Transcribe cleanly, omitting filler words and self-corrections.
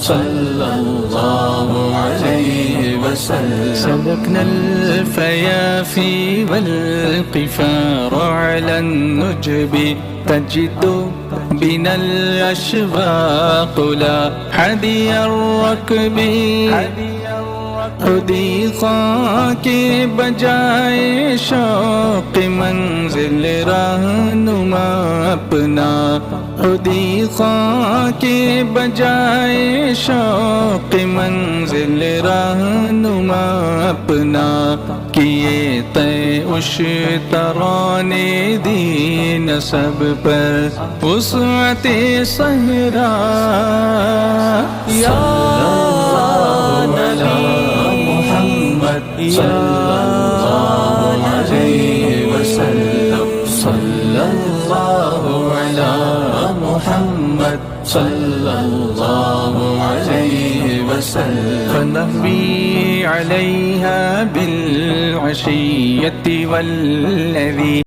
صلى الله عليه وسلم. سلكنا الفيافي والقفار على النجب تجد بنا الأشواق لا حدي الركب. خودی خواہ کے بجائے شوق منزل رہنما اپنا. خودی خواہ کے بجائے شوق منزل رہنما اپنا. کیے طے اشتران دین سب پر وسعت صحرا. یا صلى الله عليه وسلم. صلى الله على محمد صلى الله عليه وسلم. فنهوي عليها بالعشية والذي